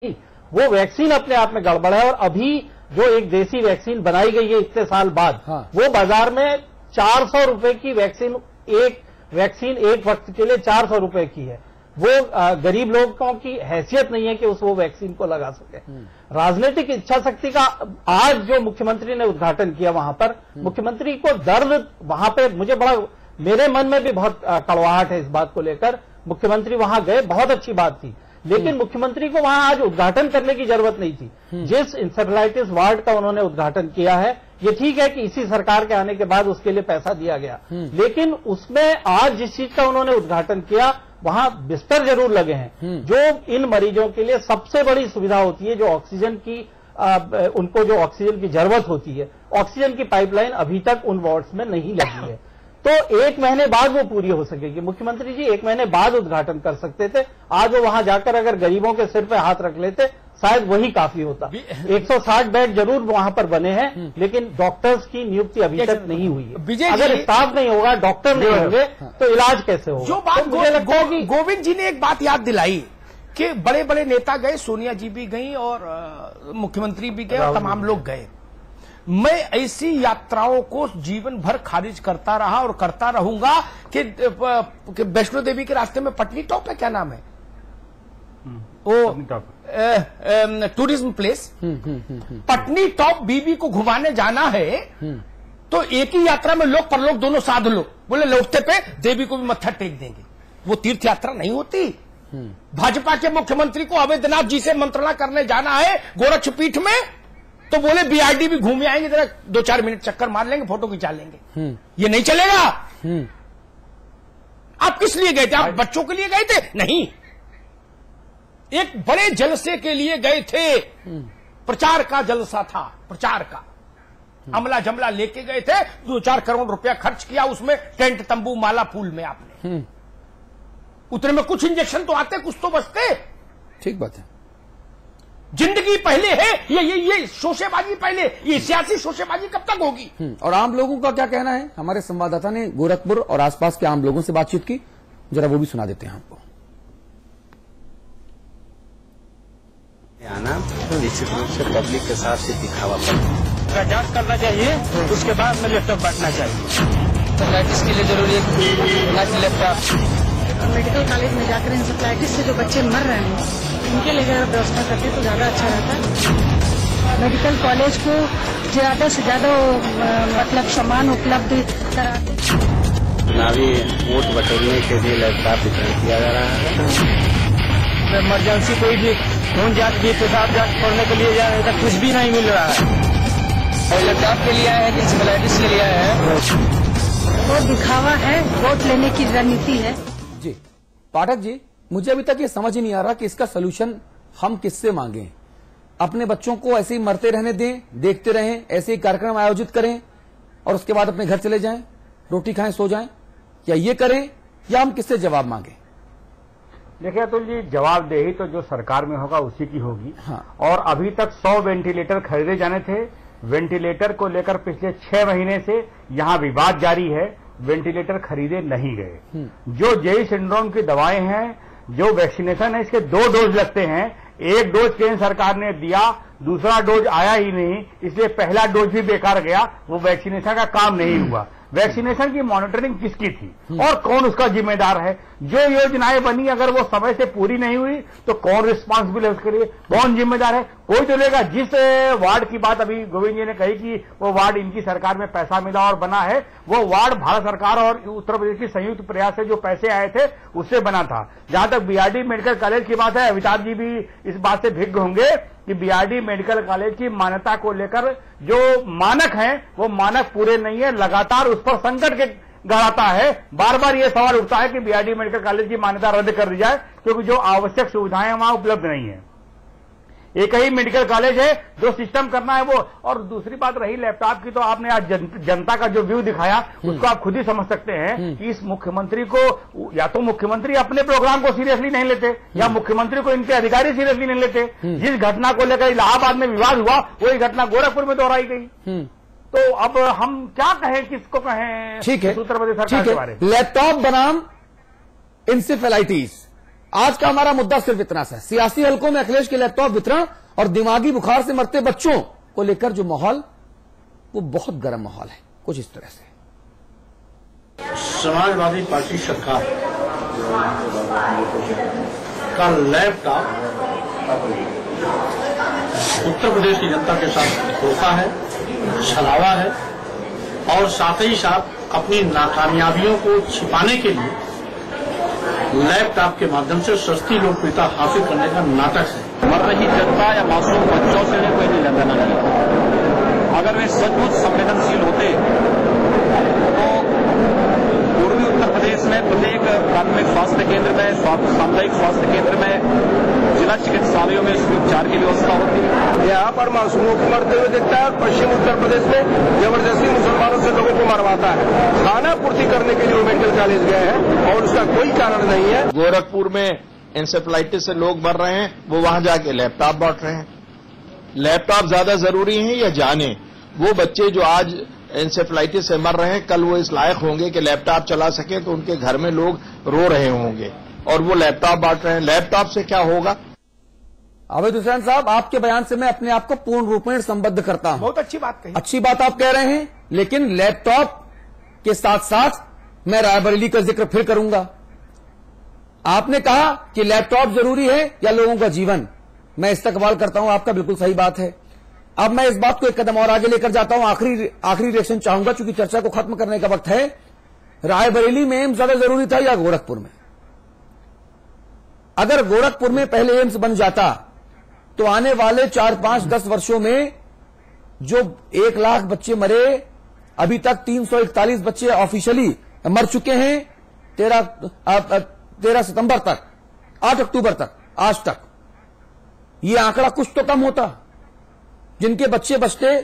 वो वैक्सीन अपने आप में गड़बड़ है। और अभी जो एक देसी वैक्सीन बनाई गई है इतने साल बाद, वो बाजार में 400 रुपए की वैक्सीन एक वक्त के लिए 400 रुपए की है। वो गरीब लोगों की हैसियत नहीं है कि वो वैक्सीन को लगा सके। राजनीतिक इच्छा शक्ति का आज जो मुख्यमंत्री ने उद्घाटन किया, वहां पर मुख्यमंत्री को दर्द, वहां पे मेरे मन में भी बहुत कड़वाहट है इस बात को लेकर। मुख्यमंत्री वहां गए, बहुत अच्छी बात थी, लेकिन मुख्यमंत्री को वहां आज उद्घाटन करने की जरूरत नहीं थी। जिस इंसेफेलाइटिस वार्ड का उन्होंने उद्घाटन किया है, ये ठीक है कि इसी सरकार के आने के बाद उसके लिए पैसा दिया गया, लेकिन उसमें आज जिस चीज का उन्होंने उद्घाटन किया, वहां बिस्तर जरूर लगे हैं, जो इन मरीजों के लिए सबसे बड़ी सुविधा होती है, जो ऑक्सीजन की उनको जो ऑक्सीजन की जरूरत होती है। ऑक्सीजन की पाइपलाइन अभी तक उन वार्ड्स में नहीं लगी है, तो 1 महीने बाद वो पूरी हो सकेगी। मुख्यमंत्री जी 1 महीने बाद उद्घाटन कर सकते थे। आज वो वहां जाकर अगर गरीबों के सिर पे हाथ रख लेते, शायद वही काफी होता। 160 बेड जरूर वहां पर बने हैं, लेकिन डॉक्टर्स की नियुक्ति अभी तक नहीं हुई है। अगर स्टाफ नहीं होगा, डॉक्टर नहीं होंगे, तो इलाज कैसे होगा? जो बात मुझे लगता है कि गोविंद जी ने एक बात याद दिलाई कि बड़े बड़े नेता गए, सोनिया जी भी गई और मुख्यमंत्री भी गए और तमाम लोग गए। मैं ऐसी यात्राओं को जीवन भर खारिज करता रहा और करता रहूंगा कि वैष्णो देवी के रास्ते में पटनी टॉप है, क्या नाम है वो, टूरिज्म प्लेस, पटनी टॉप बीबी को घुमाने जाना है, तो एक ही यात्रा में लोग परलोक दोनों साध लो, बोले लौटते पे देवी को भी मत्था टेक देंगे। वो तीर्थ यात्रा नहीं होती। भाजपा के मुख्यमंत्री को अवैधनाथ जी से मंत्रणा करने जाना है गोरक्षपीठ में, तो बोले बीआरडी भी घूम आएंगे, जरा 2-4 मिनट चक्कर मार लेंगे, फोटो खिंचा लेंगे। ये नहीं चलेगा। आप किस लिए गए थे? आप बच्चों के लिए गए थे? नहीं, एक बड़े जलसे के लिए गए थे। प्रचार का जलसा था, प्रचार का अमला जमला लेके गए थे। 2-4 करोड़ रुपया खर्च किया उसमें, टेंट तंबू माला फूल में आपने। उतने में कुछ इंजेक्शन तो आते, कुछ तो बचते। ठीक बात है। जिंदगी पहले है, ये शोशेबाजी पहले, ये सियासी शोशेबाजी कब तक होगी? और आम लोगों का क्या कहना है? हमारे संवाददाता ने गोरखपुर और आसपास के आम लोगों से बातचीत की, जरा वो भी सुना देते हैं आपको। आना निश्चित रूप से पब्लिक के साथ से दिखावा पड़ता, जांच करना चाहिए, उसके बाद में लैपटॉप बांटना चाहिए। इंसेफ्लाइटिस के लिए जरूरी है लैपटॉप। मेडिकल कॉलेज में जाकर इंसेफ्लाइटिस से जो बच्चे मर रहे हैं, उनके लिए अगर व्यवस्था करते तो ज्यादा अच्छा रहता। मेडिकल कॉलेज को ज्यादा से ज्यादा मतलब सामान उपलब्ध कराते। चुनावी वोट बटोरने के लिए लैपटॉप वितरण किया जा रहा है। इमरजेंसी कोई भी खून जांच भी, पेशाब जांच करने के लिए जाए तो कुछ भी नहीं मिल रहा है। लैपटॉप के लिए आए हैं कि इंसेफ्लाइटिस के लिए आए हैं? वो दिखावा है, वोट लेने की रणनीति है। जी पाठक जी, मुझे अभी तक ये समझ ही नहीं आ रहा कि इसका सलूशन हम किससे मांगें। अपने बच्चों को ऐसे ही मरते रहने दें, देखते रहें, ऐसे ही कार्यक्रम आयोजित करें और उसके बाद अपने घर चले जाएं, रोटी खाएं, सो जाएं, या ये करें, या हम किससे जवाब मांगें? देखिए अतुल जी, जवाबदेही तो जो सरकार में होगा उसी की होगी। हाँ। और अभी तक 100 वेंटिलेटर खरीदे जाने थे। वेंटिलेटर को लेकर पिछले 6 महीने से यहाँ विवाद जारी है। वेंटिलेटर खरीदे नहीं गए। जो जेई सिंड्रोम की दवाएं हैं, जो वैक्सीनेशन है, इसके 2 डोज लगते हैं। एक डोज केंद्र सरकार ने दिया, दूसरा डोज आया ही नहीं, इसलिए पहला डोज भी बेकार गया। वो वैक्सीनेशन का काम नहीं हुआ। वैक्सीनेशन की मॉनिटरिंग किसकी थी और कौन उसका जिम्मेदार है? जो योजनाएं बनी अगर वो समय से पूरी नहीं हुई तो कौन रिस्पांसिबल है उसके लिए? कौन जिम्मेदार है? कोई तो लेगा। जिस वार्ड की बात अभी गोविंद जी ने कही कि वो वार्ड इनकी सरकार में पैसा मिला और बना है, वो वार्ड भारत सरकार और उत्तर प्रदेश की संयुक्त प्रयास से जो पैसे आए थे उससे बना था। जहां तक बीआरडी मेडिकल कॉलेज की बात है, अमिताभ जी भी इस बात से भिज्ञ होंगे कि बीआरडी मेडिकल कॉलेज की मान्यता को लेकर जो मानक हैं वो मानक पूरे नहीं है। लगातार उस पर संकट के गड़ाता है। बार बार ये सवाल उठता है कि बीआरडी मेडिकल कॉलेज की मान्यता रद्द कर दी जाए, क्योंकि जो आवश्यक सुविधाएं वहां उपलब्ध नहीं है। एक ही मेडिकल कॉलेज है, जो सिस्टम करना है वो। और दूसरी बात रही लैपटॉप की, तो आपने आज जनता का जो व्यू दिखाया उसको आप खुद ही समझ सकते हैं कि इस मुख्यमंत्री को, या तो मुख्यमंत्री अपने प्रोग्राम को सीरियसली नहीं लेते, या मुख्यमंत्री को इनके अधिकारी सीरियसली नहीं लेते। जिस घटना को लेकर इलाहाबाद में विवाद हुआ, वही घटना गोरखपुर में दोहराई गई। तो अब हम क्या कहें, किसको कहें? ठीक है, उत्तर प्रदेश सरकार के बारे में। लैपटॉप बनाम इंसेफेलाइटिस, आज का हमारा मुद्दा सिर्फ इतना सा है, सियासी हलकों में अखिलेश के लैपटॉप वितरण और दिमागी बुखार से मरते बच्चों को लेकर जो माहौल, वो बहुत गर्म माहौल है, कुछ इस तरह से। समाजवादी पार्टी सरकार का लैपटॉप उत्तर प्रदेश की जनता के साथ धोखा है, छलावा है और साथ ही साथ अपनी नाकामयाबियों को छिपाने के लिए लैपटॉप के माध्यम से सस्ती लोकप्रियता हासिल करने का नाटक है। मर रही जनता या मासूम बच्चों से कोई नहीं लेना नहीं। अगर वे सचमुच संवेदनशील होते तो पूर्वी उत्तर प्रदेश में प्रत्येक प्राथमिक स्वास्थ्य केंद्र में, सामुदायिक स्वास्थ्य केंद्र में, जिला चिकित्सालयों में इसकी उपचार की व्यवस्था होती है। यहाँ पर मासूमों को मरते हुए दिखता है और पश्चिम उत्तर प्रदेश में जबरदस्ती मुसलमानों से लोगों को मरवाता है। खाना पूर्ति करने के लिए वो मेडिकल कॉलेज गए हैं और उसका कोई कारण नहीं है। गोरखपुर में एंसेफेलाइटिस से लोग मर रहे हैं, वो वहां जाके लैपटॉप बांट रहे हैं। लैपटॉप ज्यादा जरूरी है या जाने? वो बच्चे जो आज एंसेफेलाइटिस से मर रहे हैं, कल वो इस लायक होंगे कि लैपटॉप चला सके, तो उनके घर में लोग रो रहे होंगे और वो लैपटॉप बांट रहे हैं। लैपटॉप से क्या होगा? अवैध हुसैन साहब, आपके बयान से मैं अपने आप को पूर्ण रूप में संबद्ध करता हूं। बहुत अच्छी बात कही। अच्छी बात आप कह रहे हैं, लेकिन लैपटॉप के साथ साथ मैं रायबरेली का जिक्र फिर करूंगा। आपने कहा कि लैपटॉप जरूरी है या लोगों का जीवन। मैं इस्तकबाल करता हूं, आपका बिल्कुल सही बात है। अब मैं इस बात को एक कदम और आगे लेकर जाता हूं, आखिरी रिएक्शन चाहूंगा क्योंकि चर्चा को खत्म करने का वक्त है। रायबरेली में एम्स ज्यादा जरूरी था या गोरखपुर में? अगर गोरखपुर में पहले एम्स बन जाता तो आने वाले 4, 5, 10 वर्षों में जो 1 लाख बच्चे मरे, अभी तक 341 बच्चे ऑफिशियली मर चुके हैं 13 सितंबर तक, 8 अक्टूबर तक, आज तक। ये आंकड़ा कुछ तो कम होता। जिनके बच्चे बचते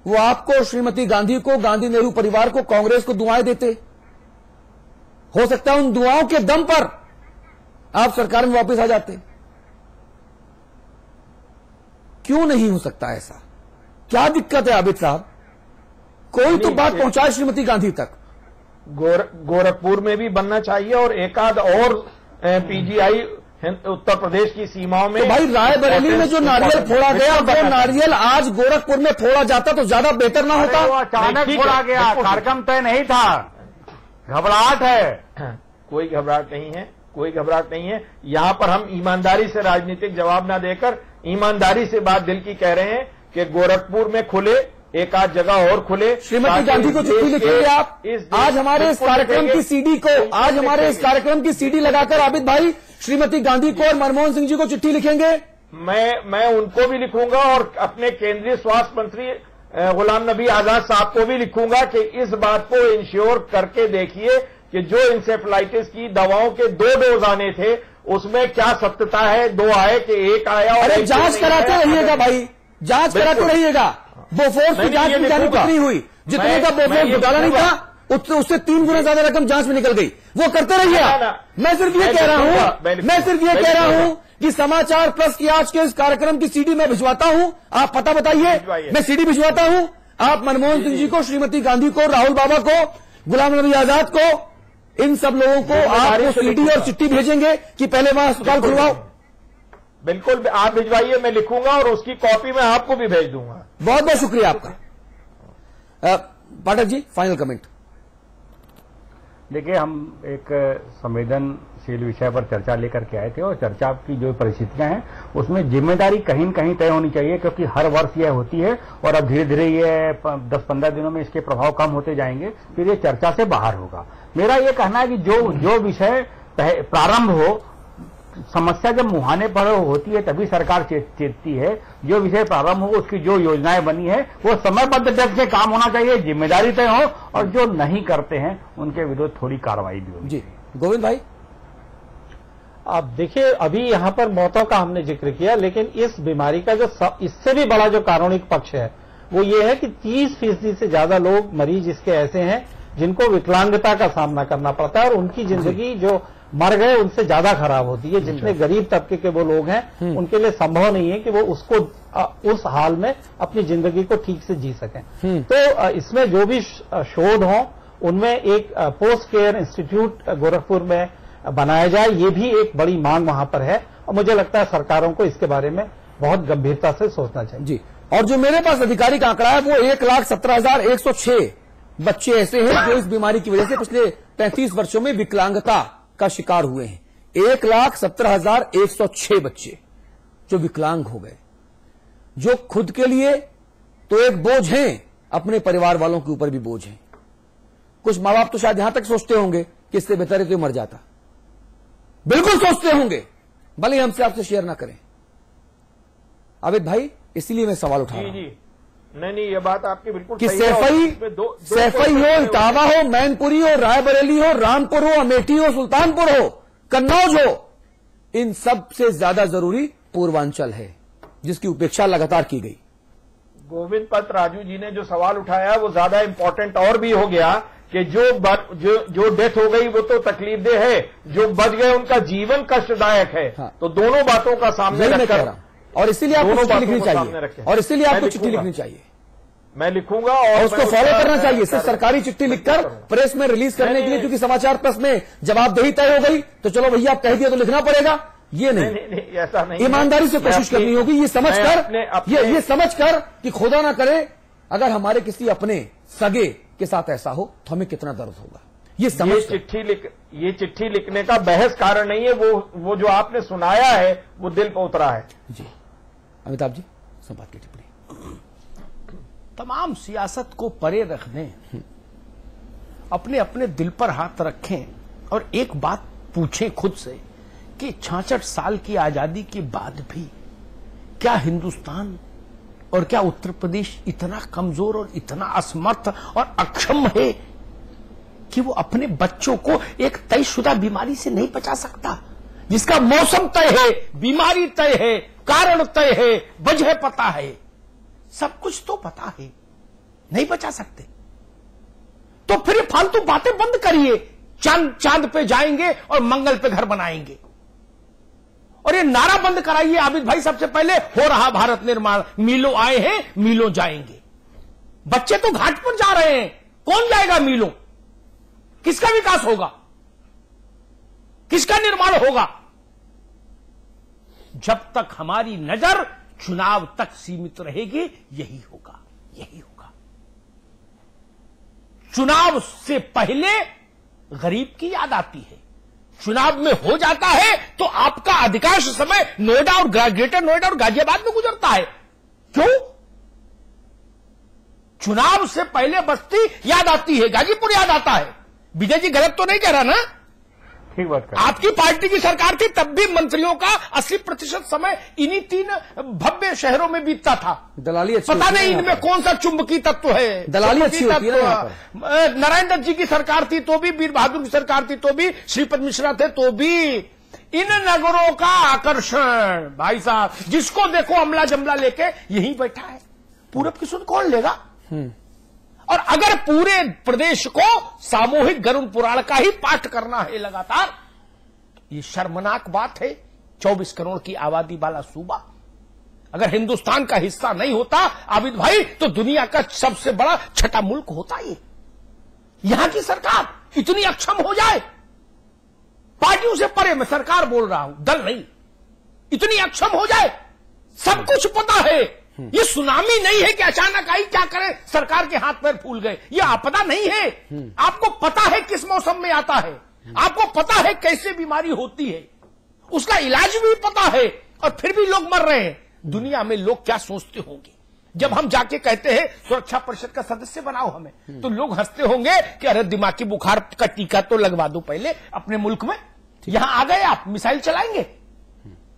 वो आपको, श्रीमती गांधी को, गांधी नेहरू परिवार को, कांग्रेस को दुआएं देते। हो सकता है उन दुआओं के दम पर आप सरकार में वापस आ जाते। क्यों नहीं हो सकता ऐसा? क्या दिक्कत है आबिद साहब? कोई तो बात पहुंचाए श्रीमती गांधी तक। गोरखपुर में भी बनना चाहिए और एकाध और पीजीआई उत्तर प्रदेश की सीमाओं में। तो भाई रायबरेली में जो नारियल फोड़ा गया, वो नारियल आज गोरखपुर में फोड़ा जाता तो ज्यादा बेहतर ना होता? वो अचानक फोड़ा गया, कार्यक्रम तय नहीं था। घबराहट है। कोई घबराहट नहीं है, कोई घबराहट नहीं है। यहां पर हम ईमानदारी से राजनीतिक जवाब ना देकर ईमानदारी से बात दिल की कह रहे हैं कि गोरखपुर में खुले, एक आध जगह और खुले। श्रीमती गांधी को चिट्ठी लिखेंगे आप? आज हमारे इस कार्यक्रम की सीडी को, आज हमारे इस कार्यक्रम की सीडी लगाकर आबिद भाई श्रीमती गांधी को और मनमोहन सिंह जी को चिट्ठी लिखेंगे? मैं उनको भी लिखूंगा और अपने केंद्रीय स्वास्थ्य मंत्री गुलाम नबी आजाद साहब को भी लिखूंगा कि इस बात को इंश्योर करके देखिए कि जो इंसेफ्लाइटिस की दवाओं के 2 डोज आने थे उसमें क्या सत्यता है, 2 आए कि 1 आया। और अरे जांच कराते रहिएगा भाई, जांच कराते रहिएगा। बोफोर्स की जांच में जानी कितनी हुई? जितने का बोफोर्स घोटाला नहीं था उससे 3 गुना ज्यादा रकम जांच में निकल गई। वो करते रहिए। मैं सिर्फ ये कह रहा हूं कि समाचार प्लस की आज के इस कार्यक्रम की सीडी मैं भिजवाता हूं। आप पता बताइए, मैं सीडी भिजवाता हूं। आप मनमोहन सिंह जी को, श्रीमती गांधी को, राहुल बाबा को, गुलाम नबी आजाद को, इन सब लोगों को आप वो सीडी और चिट्ठी भेजेंगे कि पहले वहां अस्पताल खुलवाओ? बिल्कुल, आप भिजवाइए, मैं लिखूंगा और उसकी कॉपी मैं आपको भी भेज दूंगा। बहुत बहुत शुक्रिया आपका। Pathak ji, final comment. देखिए, हम एक संवेदनशील विषय पर चर्चा लेकर के आए थे और चर्चा की जो परिस्थितियां हैं उसमें जिम्मेदारी कहीं न कहीं तय होनी चाहिए, क्योंकि हर वर्ष यह होती है और अब धीरे धीरे ये 10-15 दिनों में इसके प्रभाव कम होते जाएंगे, फिर ये चर्चा से बाहर होगा। मेरा ये कहना है कि जो विषय प्रारंभ हो, समस्या जब मुहाने पर होती है तभी सरकार चेतती है। जो विषय प्रारंभ हो, उसकी जो योजनाएं बनी है वो समयबद्ध ढंग से काम होना चाहिए, जिम्मेदारी तय हो, और जो नहीं करते हैं उनके विरुद्ध थोड़ी कार्रवाई भी होनी चाहिए। गोविंद भाई, आप देखिए, अभी यहाँ पर मौतों का हमने जिक्र किया, लेकिन इस बीमारी का जो इससे भी बड़ा जो कारुणिक पक्ष है वो ये है कि 30% से ज्यादा लोग, मरीज इसके ऐसे हैं जिनको विकलांगता का सामना करना पड़ता है और उनकी जिंदगी जो मर गए उनसे ज्यादा खराब होती है। जितने गरीब तबके के वो लोग हैं उनके लिए संभव नहीं है कि वो उसको उस हाल में अपनी जिंदगी को ठीक से जी सकें। तो इसमें जो भी शोध हो उनमें एक पोस्ट केयर इंस्टीट्यूट गोरखपुर में बनाया जाए, ये भी एक बड़ी मांग वहां पर है और मुझे लगता है सरकारों को इसके बारे में बहुत गंभीरता से सोचना चाहिए। जी, और जो मेरे पास आधिकारिक आंकड़ा है वो 1,17,106 बच्चे ऐसे हैं जो इस बीमारी की वजह से पिछले 35 वर्षों में विकलांगता का शिकार हुए हैं। 1,17,106 बच्चे जो विकलांग हो गए, जो खुद के लिए तो एक बोझ हैं, अपने परिवार वालों के ऊपर भी बोझ हैं। कुछ मां बाप तो शायद यहां तक सोचते होंगे कि इससे बेहतर है तो मर जाता, बिल्कुल सोचते होंगे, भले हमसे आपसे शेयर ना करें। आबिद भाई, इसीलिए मैं सवाल उठा रहा हूं नहीं, ये बात आपकी बिल्कुल कि सही है। सैफई हो, इटावा हो, मैनपुरी हो, रायबरेली हो, रामपुर हो, अमेठी हो, सुल्तानपुर हो, कन्नौज हो, इन सब से ज्यादा जरूरी पूर्वांचल है, जिसकी उपेक्षा लगातार की गई। गोविंद पत राजू जी ने जो सवाल उठाया वो ज्यादा इंपॉर्टेंट और भी हो गया कि जो डेथ हो गई वो तो तकलीफदेह है, जो बच गए उनका जीवन कष्टदायक है। हाँ। तो दोनों बातों का सामने रखकर, और इसीलिए आपको चिट्ठी लिखनी चाहिए, और इसीलिए आपको चिट्ठी लिखनी चाहिए। मैं लिखूंगा और उसको फॉलो करना चाहिए। सिर्फ सरकारी चिट्ठी लिखकर प्रेस में रिलीज करने के लिए, क्योंकि समाचार प्रेस में जवाबदेही तय हो गई तो चलो भैया आप कह दिया तो लिखना पड़ेगा, ये नहीं, ऐसा नहीं। ईमानदारी से कोशिश करनी होगी, ये समझकर कि खुदा ना करे अगर हमारे किसी अपने सगे के साथ ऐसा हो तो हमें कितना दर्द होगा। ये चिट्ठी लिखने का बहस कारण नहीं है, वो जो आपने सुनाया है वो दिल पर उतरा है। जी अमिताभ जी, संवाद की टिप्पणी। तमाम सियासत को परे रख दें, अपने अपने दिल पर हाथ रखें और एक बात पूछें खुद से कि 66 साल की आजादी के बाद भी क्या हिंदुस्तान और क्या उत्तर प्रदेश इतना कमजोर और इतना असमर्थ और अक्षम है कि वो अपने बच्चों को एक तयशुदा बीमारी से नहीं बचा सकता, जिसका मौसम तय है, बीमारी तय है, कारण तय है, वजह पता है, सब कुछ तो पता है, नहीं बचा सकते। तो फिर ये फालतू बातें बंद करिए। चांद पे जाएंगे और मंगल पे घर बनाएंगे, और ये नारा बंद कराइए आबिद भाई। सबसे पहले हो रहा भारत निर्माण, मीलों आए हैं मीलों जाएंगे। बच्चे तो घाट पर जा रहे हैं, कौन जाएगा मीलों? किसका विकास होगा, किसका निर्माण होगा? जब तक हमारी नजर चुनाव तक सीमित रहेगी, यही होगा, यही होगा। चुनाव से पहले गरीब की याद आती है, चुनाव में हो जाता है तो आपका अधिकांश समय नोएडा और ग्रेटर नोएडा और गाजियाबाद में गुजरता है। क्यों? चुनाव से पहले बस्ती याद आती है, गाजीपुर याद आता है। विजय जी गलत तो नहीं कह रहा ना? ठीक बात कर। आपकी पार्टी की सरकार थी, तब भी मंत्रियों का 80% समय इन्हीं 3 भव्य शहरों में बीतता था। दलाली अच्छी, पता नहीं इनमें कौन सा चुंबकीय तत्व है, दलाली अच्छी होती है ना। नारायण दत्त जी की सरकार थी तो भी, वीर बहादुर की सरकार थी तो भी, श्रीपद मिश्रा थे तो भी, इन नगरों का आकर्षण भाई साहब, जिसको देखो अमला जमला लेके यहीं बैठा है। पूरब की सुध कौन लेगा? और अगर पूरे प्रदेश को सामूहिक गरुड़ पुराण का ही पाठ करना है लगातार, ये शर्मनाक बात है। 24 करोड़ की आबादी वाला सूबा अगर हिंदुस्तान का हिस्सा नहीं होता आबिद भाई, तो दुनिया का सबसे बड़ा छठा मुल्क होता ये। यहां की सरकार इतनी अक्षम हो जाए, पार्टियों से परे मैं सरकार बोल रहा हूं, दल नहीं, इतनी अक्षम हो जाए, सब कुछ पता है। ये सुनामी नहीं है कि अचानक आई, क्या करें, सरकार के हाथ पैर फूल गए। ये आपदा नहीं है। आपको पता है किस मौसम में आता है, आपको पता है कैसे बीमारी होती है, उसका इलाज भी पता है, और फिर भी लोग मर रहे हैं। दुनिया में लोग क्या सोचते होंगे जब हम जाके कहते हैं सुरक्षा परिषद का सदस्य बनाओ हमें, तो लोग हंसते होंगे कि अरे दिमागी बुखार का टीका तो लगवा दो पहले अपने मुल्क में, यहां आ गए आप मिसाइल चलाएंगे।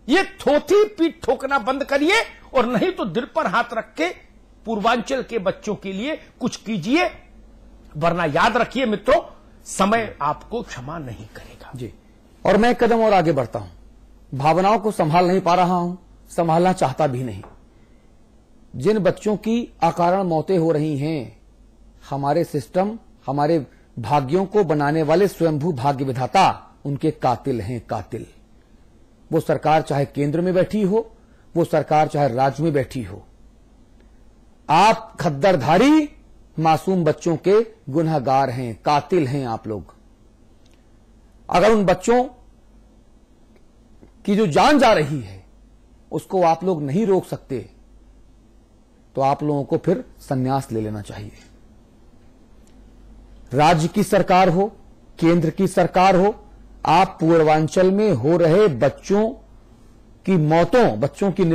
ये थोथी पीठ ठोकना बंद करिए, और नहीं तो दिल पर हाथ रख के पूर्वांचल के बच्चों के लिए कुछ कीजिए, वरना याद रखिए मित्रों, समय आपको क्षमा नहीं करेगा। जी, और मैं एक कदम और आगे बढ़ता हूं। भावनाओं को संभाल नहीं पा रहा हूं, संभालना चाहता भी नहीं। जिन बच्चों की अकारण मौतें हो रही हैं, हमारे सिस्टम, हमारे भाग्यों को बनाने वाले स्वयंभू भाग्य विधाता उनके कातिल हैं, कातिल। वो सरकार चाहे केंद्र में बैठी हो, वो सरकार चाहे राज्य में बैठी हो, आप खद्दरधारी मासूम बच्चों के गुनहगार हैं, कातिल हैं आप लोग। अगर उन बच्चों कि जो जान जा रही है उसको आप लोग नहीं रोक सकते, तो आप लोगों को फिर संन्यास ले लेना चाहिए। राज्य की सरकार हो, केंद्र की सरकार हो, आप पूर्वांचल में हो रहे बच्चों की मौतों, बच्चों की